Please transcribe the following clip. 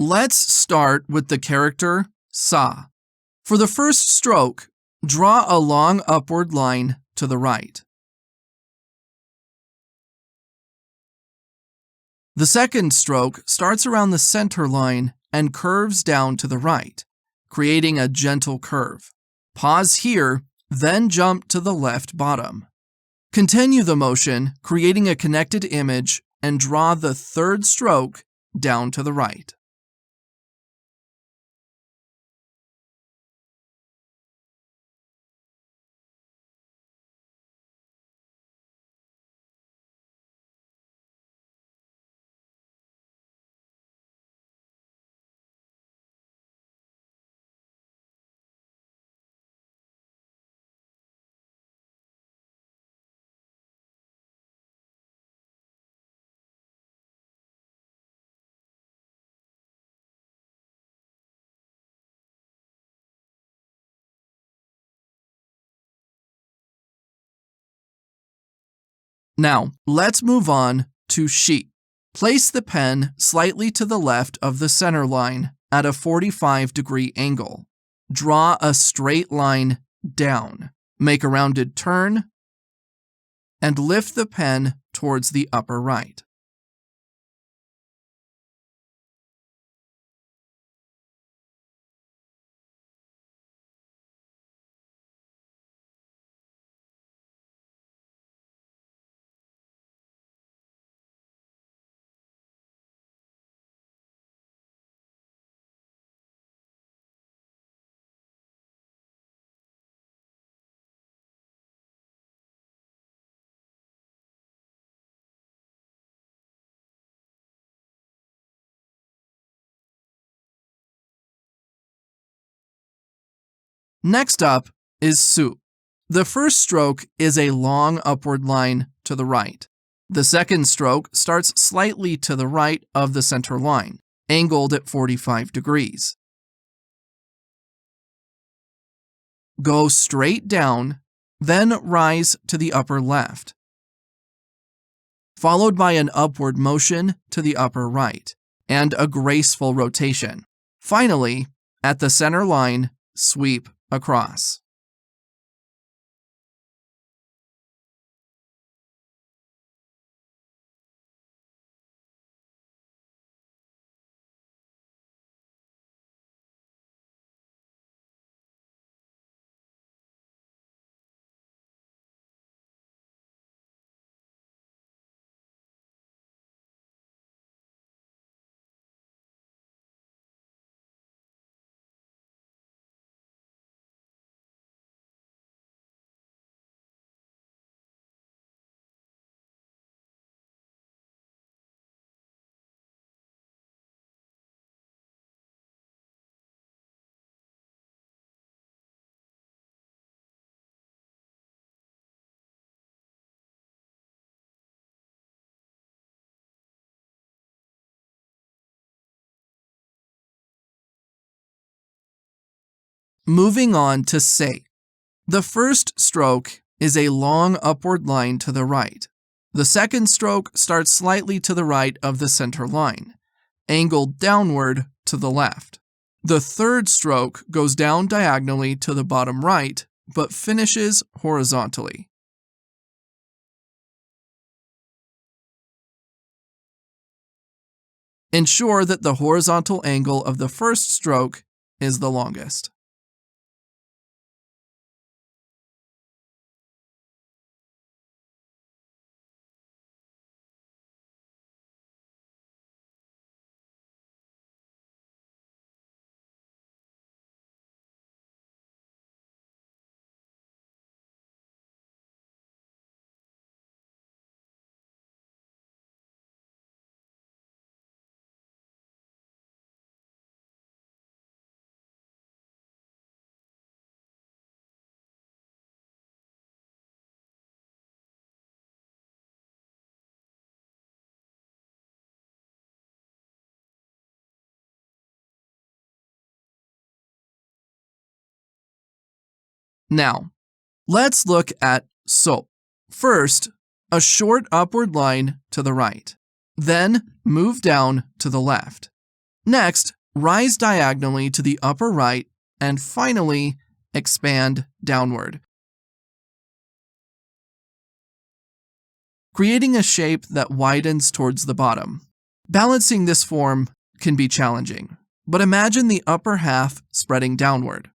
Let's start with the character sa. For the first stroke, draw a long upward line to the right. The second stroke starts around the center line and curves down to the right, creating a gentle curve. Pause here, then jump to the left bottom. Continue the motion, creating a connected image, and draw the third stroke down to the right. Now, let's move on to shi. Place the pen slightly to the left of the center line at a 45-degree angle. Draw a straight line down. Make a rounded turn and lift the pen towards the upper right. Next up is su. The first stroke is a long upward line to the right. The second stroke starts slightly to the right of the center line, angled at 45 degrees. Go straight down, then rise to the upper left, followed by an upward motion to the upper right, and a graceful rotation. Finally, at the center line, sweep across. Moving on to se. The first stroke is a long upward line to the right. The second stroke starts slightly to the right of the center line, angled downward to the left. The third stroke goes down diagonally to the bottom right, but finishes horizontally. Ensure that the horizontal angle of the first stroke is the longest. Now, let's look at so. First, a short upward line to the right. Then, move down to the left. Next, rise diagonally to the upper right and finally expand downward, creating a shape that widens towards the bottom. Balancing this form can be challenging, but imagine the upper half spreading downward.